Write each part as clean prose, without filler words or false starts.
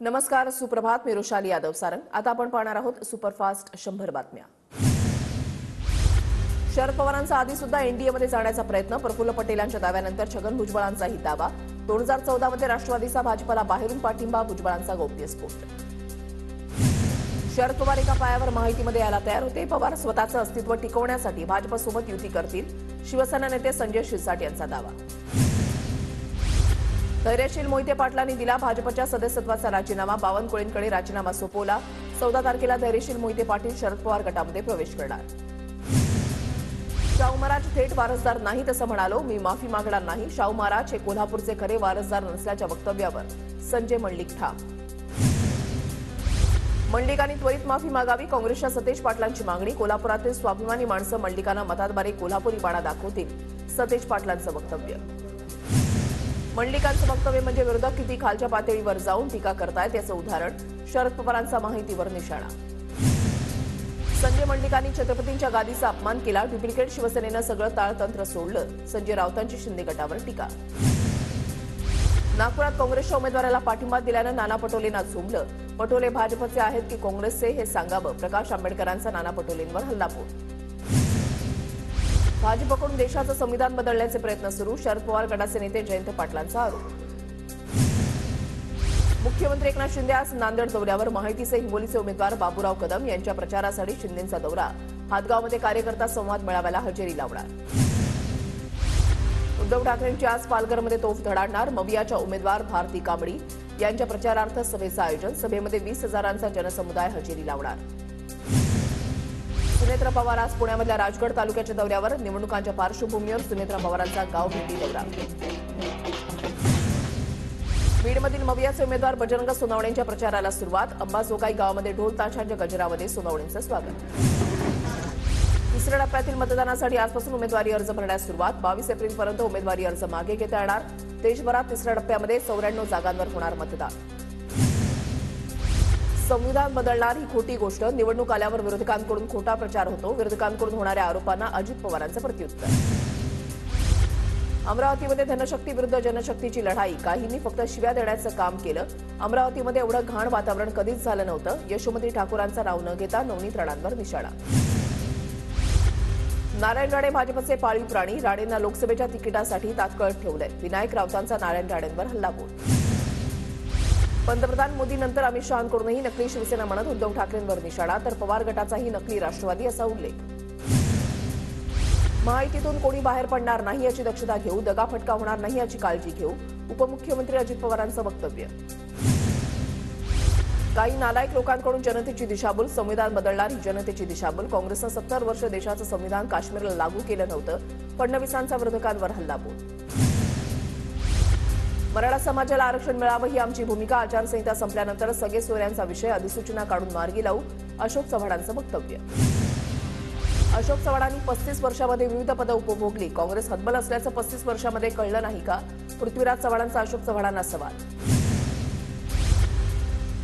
नमस्कार, सुप्रभात. मी रोशाली यादव सारंग. आता आपण पाहणार आहोत सुपरफास्ट 100 बातम्या. शरद पवारांचा आधी सुद्धा एनडीएमध्ये जाण्याचा प्रयत्न. प्रफुल्ल पटेलांच्या दाव्यानंतर छगन भुजबळांचाही दावा. 2014 मध्ये राष्ट्रवादीचा भाजपला बाहेरून पाठिंबा. भुजबळांचा गौप्यस्फोट. शरद पवार एका पायावर माहितीमध्ये यायला तयार होते. पवार स्वतःचं अस्तित्व टिकवण्यासाठी भाजपसोबत युती करतील. शिवसेना नेते संजय शिरसाट यांचा दावा. धैर्यशील मोहिते पाटलांनी दिला भाजपच्या सदस्यत्वाचा राजीनामा. बावनकुळेंकडे राजीनामा सोपवला. 14 तारखेला धैर्यशील मोहिते पाटील शरद पवार गटामध्ये प्रवेश करणार. शाहू महाराज थेट वारसदार नाहीत असं म्हणालो. मी माफी मागणार नाही. शाहू महाराज हे कोल्हापूरचे खरे वारसदार नसल्याच्या वक्तव्यावर संजय मंडलिक ठाम. मंडलिकांनी त्वरित माफी मागावी. काँग्रेसच्या सतेज पाटलांची मागणी. कोल्हापुरातील स्वाभिमानी माणसं मंडलिकांना मताद्वारे कोल्हापुरी बाणा दाखवतील. सतेज पाटलांचं वक्तव्य. मंडलिकांचं वक्तव्य म्हणजे विरोधक किती खालच्या पातळीवर जाऊन टीका करतायत याचं उदाहरण. शरद पवारांचा माहितीवर निशाणा. संजय मंडलिकांनी छत्रपतींच्या गादीचा अपमान केला. डुप्लिकेट शिवसेनेनं सगळं ताळतंत्र सोडलं. संजय राऊतांची शिंदे गटावर टीका. नागपुरात काँग्रेसच्या उमेदवाराला पाठिंबा दिल्यानं नाना पटोलेंना झोंबलं. पटोले भाजपचे आहेत की काँग्रेसचे हे सांगावं. प्रकाश आंबेडकरांचा नाना पटोलेंवर हल्लाबोल. भाजपकडून देशाचं संविधान बदलण्याचे प्रयत्न सुरू. शरद पवार गटाचे नेते जयंत पाटलांचा आरोप. मुख्यमंत्री एकनाथ शिंदे आज नांदेड दौऱ्यावर. माहितीचे हिंगोलीचे उमेदवार बाबूराव कदम यांच्या प्रचारासाठी शिंदेंचा दौरा. हातगावमध्ये कार्यकर्ता संवाद मेळाव्याला हजेरी लावणार. उद्धव ठाकरेंची आज पालघरमध्ये तोफ धडाडणार. मवियाच्या उमेदवार भारती कांबडी यांच्या प्रचारार्थ सभेचं आयोजन. सभेमध्ये 20,000चा जनसमुदाय हजेरी लावणार. सुनेत्रा पवार आज पुण्यामधल्या राजगड तालुक्याच्या दौऱ्यावर. निवडणुकांच्या पार्श्वभूमीवर सुनेत्रा पवारांचा गाव भेटी दौरा. बीडमधील मवियाचे उमेदवार बजरंग सोनवणेंच्या प्रचाराला सुरुवात. अंबाजोगाई गावामध्ये ढोल ताशांच्या गजरामध्ये सोनवणेंचं स्वागत. तिसऱ्या टप्प्यातील मतदानासाठी आजपासून उमेदवारी अर्ज भरण्यास सुरुवात. 22 एप्रिलपर्यंत उमेदवारी अर्ज मागे घेता येणार. देशभरात तिसऱ्या टप्प्यामध्ये 94 जागांवर होणार मतदान. संविधान बदलणार ही खोटी गोष्ट. निवडणूक आल्यावर विरोधकांकडून खोटा प्रचार होतो. विरोधकांकडून होणाऱ्या आरोपांना अजित पवारांचं प्रत्युत्तर. अमरावतीमध्ये धनशक्ती विरुद्ध जनशक्तीची लढाई. काहींनी फक्त शिव्या देण्याचं काम केलं. अमरावतीमध्ये एवढं घाण वातावरण कधीच झालं नव्हतं. यशोमती ठाकूरांचं नाव न घेता नवनीत राणांवर निशाणा. नारायण राणे भाजपचे पाळीव प्राणी. राणेंना लोकसभेच्या तिकिटासाठी तात्काळ ठेवलंय. विनायक राऊतांचा नारायण राणेंवर हल्लाबोल. पंतप्रधान मोदींनंतर अमित शहांकडूनही नकली शिवसेना म्हणत उद्धव ठाकरेंवर निशाणा. तर पवार गटाचाही नकली राष्ट्रवादी असा उल्लेख. महायुतीतून कोणी बाहेर पडणार नाही याची दक्षता घेऊ. दगाफटका होणार नाही याची काळजी घेऊ. उपमुख्यमंत्री अजित पवारांचं वक्तव्य. काही नालायक लोकांकडून जनतेची दिशाभूल. संविधान बदलणार ही जनतेची दिशाभूल. काँग्रेसनं 70 वर्ष देशाचं संविधान काश्मीरला लागू केलं नव्हतं. फडणवीसांचा विरोधकांवर हल्लाबोल. मराठा समाजाला आरक्षण मिळावं ही आमची भूमिका. आचारसंहिता संपल्यानंतर सगळे सोयऱ्यांचा विषय अधिसूचना काढून मार्गी लावू. अशोक चव्हाणांचं वक्तव्य. अशोक चव्हाणांनी 35 वर्षामध्ये विविध पदं उपभोगली. काँग्रेस हतबल असल्याचं 35 वर्षामध्ये कळलं नाही का? पृथ्वीराज चव्हाणांचा अशोक चव्हाणांना सवाल.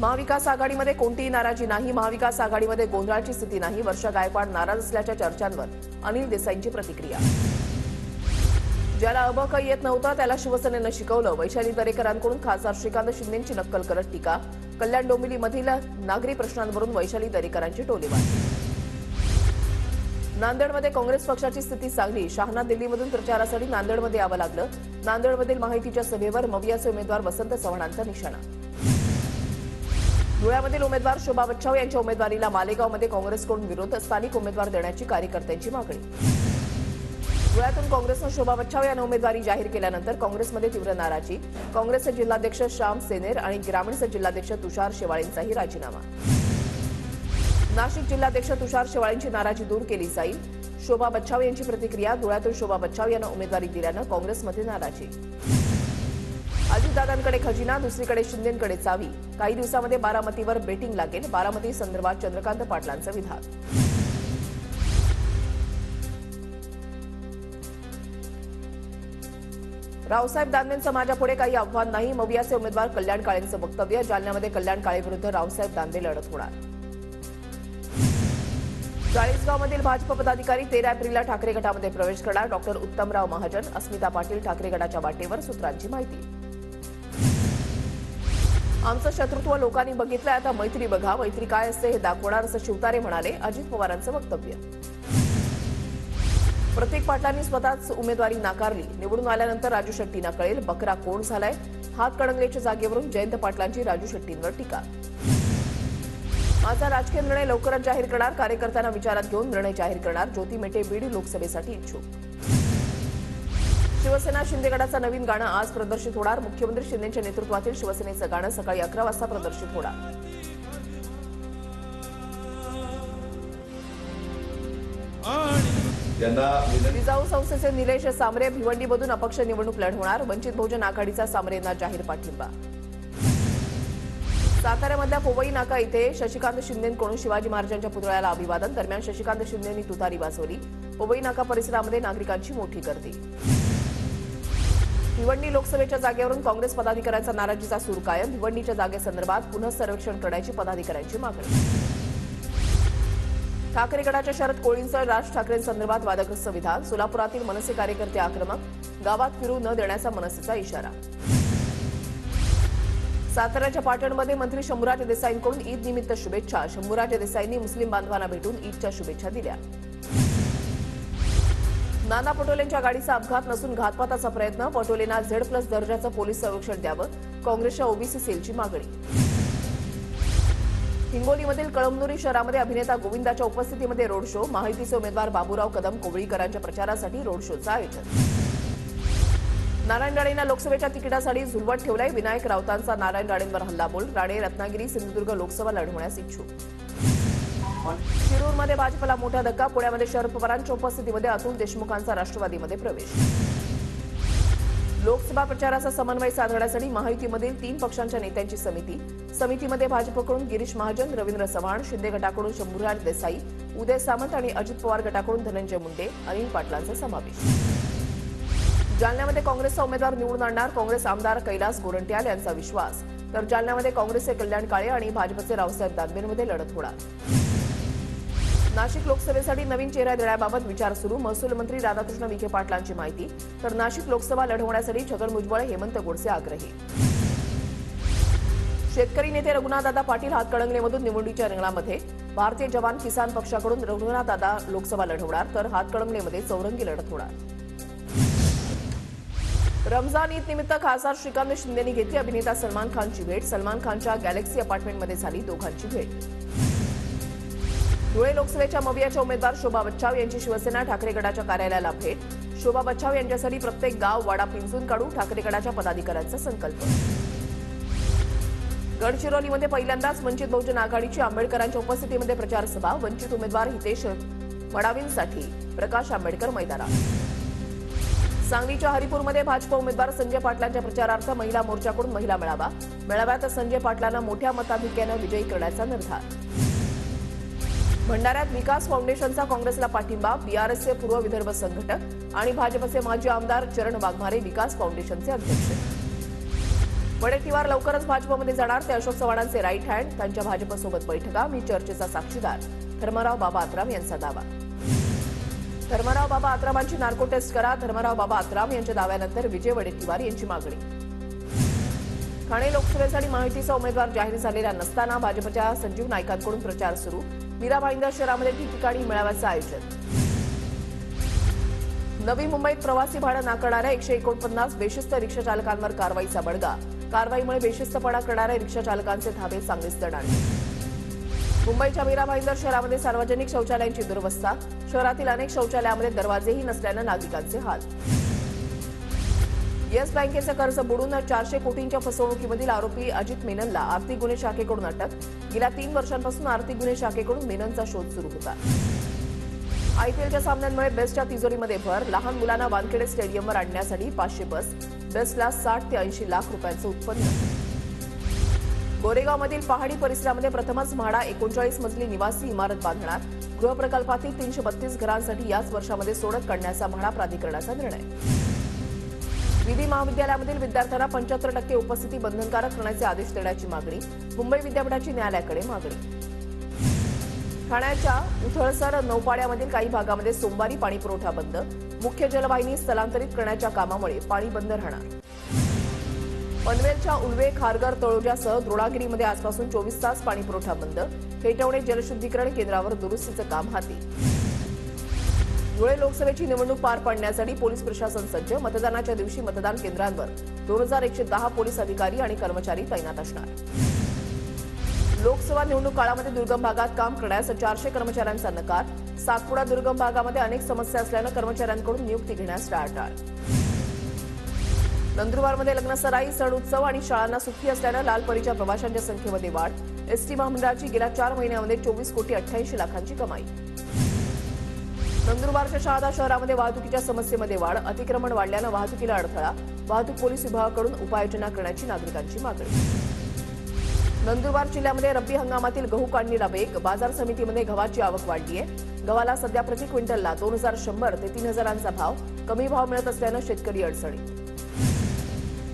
महाविकास आघाडीमध्ये कोणतीही नाराजी नाही. महाविकास आघाडीमध्ये गोंधळाची स्थिती नाही. वर्षा गायकवाड नाराज असल्याच्या चर्चांवर अनिल देसाईंची प्रतिक्रिया. ज्याला अबक येत नव्हतं त्याला शिवसेनेनं शिकवलं. वैशाली दरेकरांकडून खासदार श्रीकांत शिंदेंची नक्कल करत टीका. कल्याण डोंबिवलीमधील नागरी प्रश्नांवरून वैशाली दरेकरांची टोलेबाजी. नांदेडमध्ये काँग्रेस पक्षाची स्थिती चांगली. शहांना दिल्लीमधून प्रचारासाठी नांदेडमध्ये यावं लागलं. नांदेडमधील माहितीच्या सभेवर मवियाचे उमेदवार वसंत चव्हाणांचा निशाणा. धुळ्यामधील उमेदवार शोभा बच्छाव यांच्या उमेदवारीला मालेगावमध्ये काँग्रेसकडून विरोध. स्थानिक उमेदवार देण्याची कार्यकर्त्यांची मागणी. धुळ्यातून काँग्रेसनं शोभा बच्छाव यांना उमेदवारी जाहीर केल्यानंतर काँग्रेसमध्ये तीव्र नाराजी. काँग्रेसचे जिल्हाध्यक्ष श्याम सेनेर आणि ग्रामीणचे जिल्हाध्यक्ष तुषार शेवाळेंचाही राजीनामा. नाशिक जिल्हाध्यक्ष तुषार शेवाळेंची नाराजी दूर केली जाईल. शोभा बच्छाव यांची प्रतिक्रिया. धुळ्यातून शोभा बच्छाव यांना उमेदवारी दिल्यानं काँग्रेसमध्ये नाराजी. अजितदादांकडे खजिना, दुसरीकडे शिंदेंकडे चावी. काही दिवसामध्ये बारामतीवर बेटिंग लागेल. बारामती संदर्भात चंद्रकांत पाटलांचं विधान. रावसाहेब दानवेंचं माझ्यापुढे काही आव्हान नाही. मवियाचे उमेदवार कल्याण काळेंचं वक्तव्य. जालन्यामध्ये कल्याण काळे विरुद्ध रावसाहेब दानवे लढत होणार. चाळीसगावमधील भाजप पदाधिकारी 13 एप्रिलला ठाकरे गटामध्ये प्रवेश करणार. डॉक्टर उत्तमराव महाजन, अस्मिता पाटील ठाकरे गटाच्या वाटेवर. सूत्रांची माहिती. आमचं शत्रुत्व लोकांनी बघितलंय, आता मैत्री बघा. मैत्री काय असते हे दाखवणार, असं शिवतारे म्हणाले. अजित पवारांचं वक्तव्य. प्रतीक पाटलांनी स्वतःच उमेदवारी नाकारली. निवडून आल्यानंतर राजू शेट्टींना कळेल बकरा कोण झालाय. हातकणंगलेच्या जागेवरून जयंत पाटलांची राजू शेट्टींवर टीका. माझा राजकीय निर्णय लवकरच जाहीर करणार. कार्यकर्त्यांना विचारात घेऊन निर्णय जाहीर करणार. ज्योती मेटे बीड लोकसभेसाठी इच्छुक. शिवसेना शिंदे गटाचं नवीन गाणं आज प्रदर्शित होणार. मुख्यमंत्री शिंदेच्या नेतृत्वातील शिवसेनेचं गाणं सकाळी 11 वाजता प्रदर्शित होणार. जिजाऊ संस्थेचे निलेश सामरे भिवंडीमधून अपक्ष निवडणूक लढवणार. वंचित बहुजन आघाडीचा सामरेंना जाहीर पाठिंबा. साताऱ्यामधल्या पोवई नाका इथे शशिकांत शिंदेकडून शिवाजी महाराजांच्या पुतळ्याला अभिवादन. दरम्यान शशिकांत शिंदेंनी तुतारी वाजवली. पोवई नाका परिसरामध्ये नागरिकांची मोठी गर्दी. भिवंडी लोकसभेच्या जागेवरून काँग्रेस पदाधिकाऱ्यांचा नाराजीचा सूर कायम. भिवंडीच्या जागेसंदर्भात पुन्हा सर्वेक्षण करण्याची पदाधिकाऱ्यांची मागणी. ठाकरे गटाच्या शरद कोळींचं राज ठाकरेंसंदर्भात वादग्रस्त विधान. सोलापुरातील मनसे कार्यकर्ते आक्रमक. गावात फिरू न देण्याचा मनसेचा इशारा. साताऱ्याच्या पाटणमध्ये मंत्री शंभूराज देसाईंकडून ईद निमित्त शुभेच्छा. शंभूराज देसाईंनी मुस्लिम बांधवांना भेटून ईदच्या शुभेच्छा दिल्या. नाना पटोलेंच्या गाडीचा अपघात नसून घातपाताचा प्रयत्न. पटोलेंना झेड+ दर्जाचं पोलीस संरक्षण द्यावं. काँग्रेसच्या ओबीसी सेलची मागणी. हिंगोलीमधील कळमनुरी शहरामध्ये अभिनेता गोविंदाच्या उपस्थितीमध्ये रोड शो. महायुतीचे उमेदवार बाबूराव कदम कोवळीकरांच्या प्रचारासाठी रोड शोचं आयोजन. नारायण राणेंना लोकसभेच्या तिकिटासाठी झुलवत ठेवलाय. विनायक राऊतांचा नारायण राणेंवर हल्लाबोल. राणे रत्नागिरी सिंधुदुर्ग लोकसभा लढवण्यास इच्छुक. शिरूरमध्ये भाजपला मोठा धक्का. पुण्यामध्ये शरद पवारांच्या उपस्थितीमध्ये अतुल देशमुखांचा राष्ट्रवादीमध्ये प्रवेश. लोकसभा प्रचाराचा समन्वय साधण्यासाठी महायुतीमधील 3 पक्षांच्या नेत्यांची समिती. समितीमध्ये भाजपकडून गिरीश महाजन, रवींद्र चव्हाण, शिंदे गटाकडून शंभूराज देसाई, उदय सामंत आणि अजित पवार गटाकडून धनंजय मुंडे, अनिल पाटलांचा समावेश. जालन्यामध्ये काँग्रेसचा उमेदवार निवडून आणणार. काँग्रेस आमदार कैलास गोरंट्याल यांचा विश्वास. तर जालन्यामध्ये काँग्रेसचे कल्याण काळे आणि भाजपचे रावसाहेब दानवेंमध्ये लढत होणार. नाशिक लोकसभेसाठी नवीन चेहरा देण्याबाबत विचार सुरू. महसूल मंत्री राधाकृष्ण विखे पाटलांची माहिती. तर नाशिक लोकसभा लढवण्यासाठी छगन भुजबळ, हेमंत गोडसे आग्रही. शेतकरी नेते रघुनाथदादा पाटील हातकणंगलेमधून निवडणुकीच्या रिंगणामध्ये. भारतीय जवान किसान पक्षाकडून रघुनाथदादा लोकसभा लढवणार. तर हातकणंगलेमध्ये चौरंगी लढत होणार. रमजान ईद निमित्त खासदार श्रीकांत शिंदेंनी घेतली अभिनेता सलमान खानची भेट. सलमान खानच्या गॅलेक्सी अपार्टमेंटमध्ये झाली दोघांची भेट. धुळे लोकसभेच्या मवियाच्या उमेदवार शोभा बच्छाव यांची शिवसेना ठाकरे गटाच्या कार्यालयाला भेट. शोभा बच्छाव यांच्यासाठी प्रत्येक गाव वाडा पिंजून काढू ठाकरे गटाच्या पदाधिकाऱ्यांचा संकल्प. गडचिरोलीमध्ये पहिल्यांदाच वंचित बहुजन आघाडीची आंबेडकरांच्या उपस्थितीमध्ये प्रचार सभा. वंचित उमेदवार हितेश वडावींसाठी प्रकाश आंबेडकर मैदानात. सांगलीच्या हरिपूरमध्ये भाजप उमेदवार संजय पाटलांच्या प्रचारार्थ महिला मोर्चाकडून महिला मेळावा. मेळाव्यात संजय पाटलांना मोठ्या मताधिक्यानं विजयी करण्याचा निर्धार. भंडाऱ्यात विकास फाउंडेशनचा काँग्रेसला पाठिंबा. बीआरएसचे पूर्व विदर्भ संघटक आणि भाजपचे माजी आमदार चरण वाघमारे विकास फाउंडेशनचे अध्यक्ष. वडेट्टीवार लवकरच भाजपमध्ये जाणार. ते अशोक चव्हाणांचे राईट हँड. त्यांच्या भाजपसोबत बैठका. मी चर्चेचा साक्षीदार. धर्मराव बाबा आत्राम यांचा दावा. धर्मराव बाबा आत्रामांची नार्को टेस्ट करा. धर्मराव बाबा आत्राम यांच्या दाव्यानंतर विजय वडेट्टीवार यांची मागणी. ठाणे लोकसभेसाठी महायुतीचा उमेदवार जाहीर झालेला नसताना भाजपच्या संजीव नाईकांकडून प्रचार सुरू. मीरा भाईंदर शहरामध्ये ठिकठिकाणी मेळाव्याचं आयोजन. नवी मुंबईत प्रवासी भाडं नाकारणाऱ्या 149 बेशिस्त रिक्षा चालकांवर कारवाईचा बडगा. कारवाईमुळे बेशिस्तपणा करणाऱ्या रिक्षा चालकांचे धाबे चांगलेच दणाणले. मुंबईच्या मीरा भाईंदर शहरामध्ये सार्वजनिक शौचालयांची दुरवस्था. शहरातील अनेक शौचालयामध्ये दरवाजेही नसल्यानं नागरिकांचे हाल. येस बँकेचं कर्ज बुडून 400 कोटींच्या फसवणुकीमधील आरोपी अजित मेननला आर्थिक गुन्हे शाखेकडून अटक. गेल्या 3 वर्षांपासून आर्थिक गुन्हे शाखेकडून मेननचा शोध सुरू होता. आयपीएलच्या सामन्यांमुळे बेस्टच्या तिजोरीमध्ये भर. लहान मुलांना वानखेडे स्टेडियमवर आणण्यासाठी 500 बस. बेस्टला 60 ते 80 लाख रुपयांचं उत्पन्न. गोरेगावमधील पहाडी परिसरामध्ये प्रथमच म्हाडा 39 मजली निवासी इमारत बांधणार. गृहप्रकल्पातील 332 घरांसाठी याच वर्षामध्ये सोडत काढण्याचा म्हाडा प्राधिकरणाचा निर्णय. विधी महाविद्यालयामधील विद्यार्थ्यांना 75% उपस्थिती बंधनकारक करण्याचे आदेश देण्याची मागणी. मुंबई विद्यापीठाची न्यायालयाकडे मागणी. ठाण्याच्या उथळसर नौपाड्यामधील काही भागामध्ये सोमवारी पाणीपुरवठा बंद. मुख्य जलवाहिनी स्थलांतरित करण्याच्या कामामुळे पाणी बंद राहणार. पनवेलच्या उल्वे खारघर तळोजासह द्रोणागिरीमध्ये आजपासून 24 तास पाणी पुरवठा बंद. हेटवणे जलशुद्धीकरण केंद्रावर दुरुस्तीचं काम हाती. धुळे लोकसभेची निवडणूक पार पाडण्यासाठी पोलीस प्रशासन सज्ज. मतदानाच्या दिवशी मतदान केंद्रांवर 2110 पोलीस अधिकारी आणि कर्मचारी तैनात असणार. लोकसभा निवडणूक काळामध्ये दुर्गम भागात काम करण्यास 400 कर्मचाऱ्यांचा नकार. सातपुडा दुर्गम भागामध्ये अनेक समस्या असल्यानं कर्मचाऱ्यांकडून नियुक्ती घेण्यास टाळाटाळ. नंदुरबारमध्ये लग्नसराई, सण उत्सव आणि शाळांना सुट्टी असल्यानं लालपरीच्या प्रवाशांच्या संख्येमध्ये वाढ. एसटी महामंडळाची गेल्या 4 महिन्यांमध्ये 24,88 लाखांची कमाई. नंदुरबारच्या शहादा शहरामध्ये वाहतुकीच्या समस्येमध्ये वाढ. अतिक्रमण वाढल्यानं वाहतुकीला अडथळा. वाहतूक पोलीस विभागाकडून उपाययोजना करण्याची नागरिकांची मागणी. नंदुरबार जिल्ह्यामध्ये रब्बी हंगामातील गहू काढणीला वेग. बाजार समितीमध्ये गव्हाची आवक वाढली आहे. गव्हाला सध्या प्रति क्विंटलला 2100 ते 3000 भाव. कमी भाव मिळत असल्यानं शेतकरी अडचणीत.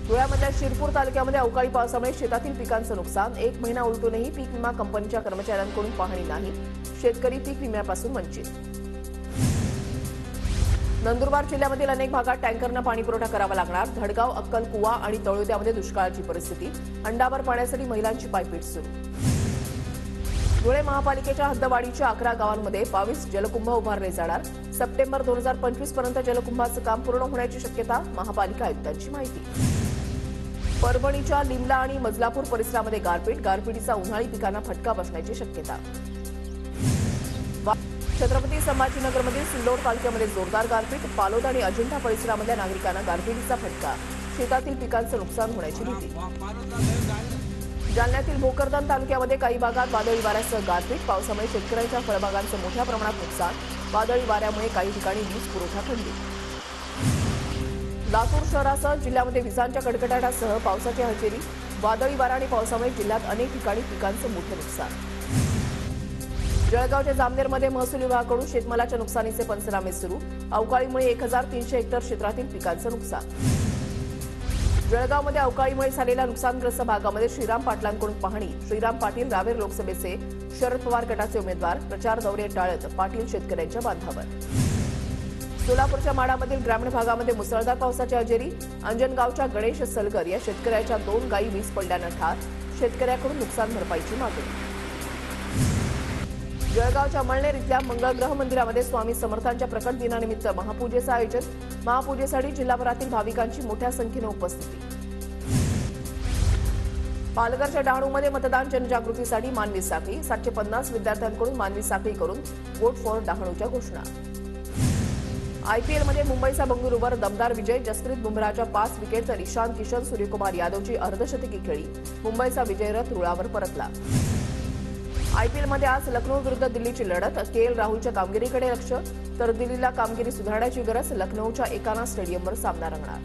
धुळ्यामधल्या शिरपूर तालुक्यामध्ये अवकाळी पावसामुळे शेतातील पिकांचं नुकसान. 1 महिना उलटूनही पीक विमा कंपनीच्या कर्मचाऱ्यांकडून पाहणी नाही. शेतकरी पीक विम्यापासून वंचित. नंदुरबार जिल्ह्यामधील अनेक भागात टँकरनं पाणी पुरवठा करावा लागणार. धडगाव, अक्कलकुवा आणि तळोद्यामध्ये दुष्काळाची परिस्थिती. अंडाभर पाण्यासाठी महिलांची पायपीट सुरू. धुळे महापालिकेच्या हद्दवाढीच्या 11 गावांमध्ये 22 जलकुंभ उभारले जाणार. सप्टेंबर 2025 पर्यंत जलकुंभाचं काम पूर्ण होण्याची शक्यता. महापालिका आयुक्तांची माहिती. परभणीच्या लिमला आणि मजलापूर परिसरामध्ये गारपीट. गारपिटीचा उन्हाळी पिकांना फटका बसण्याची शक्यता. छत्रपती संभाजीनगरमधील सिल्लोड तालुक्यामध्ये जोरदार गारपीट. पालोद आणि अजिंठा परिसरामधल्या नागरिकांना गारपिटीचा फटका. शेतातील पिकांचं नुकसान होण्याची भीती. जालन्यातील भोकरदन तालुक्यामध्ये काही भागात वादळी वाऱ्यासह गारपीट. पावसामुळे शेतकऱ्यांच्या फळबागांचं मोठ्या प्रमाणात नुकसान. वादळी वाऱ्यामुळे काही ठिकाणी वीज पुरवठा खंडित. लातूर शहरासह जिल्ह्यामध्ये विजांच्या कडकडाटासह पावसाची हजेरी. वादळी वारा आणि पावसामुळे जिल्ह्यात अनेक ठिकाणी पिकांचं मोठं नुकसान. जळगावच्या जामनेरमध्ये महसूल विभागाकडून शेतमालाच्या नुकसानीचे पंचनामे सुरू. अवकाळीमुळे 1300 हेक्टर क्षेत्रातील पिकांचं नुकसान. जळगावमध्ये अवकाळीमुळे झालेल्या नुकसानग्रस्त भागामध्ये श्रीराम पाटलांकडून पाहणी. श्रीराम पाटील रावेर लोकसभेचे शरद पवार गटाचे उमेदवार. प्रचार दौरे टाळत पाटील शेतकऱ्यांच्या बांधावर. सोलापूरच्या माडामधील ग्रामीण भागामध्ये मुसळधार पावसाची हजेरी. अंजनगावच्या गणेश सलगर या शेतकऱ्याच्या 2 गायी वीज पडल्यानं ठार. शेतकऱ्याकडून नुकसान भरपाईची मागणी. जळगावच्या मळनेर इथल्या मंगळग्रह मंदिरामध्ये स्वामी समर्थांच्या प्रकट दिनानिमित्त महापूजेचं आयोजन. महापूजेसाठी जिल्हाभरातील भाविकांची मोठ्या संख्येने उपस्थिती. पालघरच्या डहाणूमध्ये मतदान जनजागृतीसाठी मानवी साखळी. 750 विद्यार्थ्यांकडून मानवी साखळी करून वोट फॉर डहाणूच्या घोषणा. आयपीएलमध्ये मुंबईचा बंगळुरूवर दमदार विजय. जसप्रीत बुमराहच्या 5 विकेट तर ईशान किशन, सूर्यकुमार यादवची अर्धशतकी खेळी. मुंबईचा विजयरथ रुळावर परतला. आयपीएलमध्ये आज लखनौ विरुद्ध दिल्लीची लढत. केएल राहुलच्या कामगिरीकडे लक्ष तर दिल्लीला कामगिरी सुधारण्याची गरज. लखनौच्या एकाना स्टेडियमवर सामना रंगणार.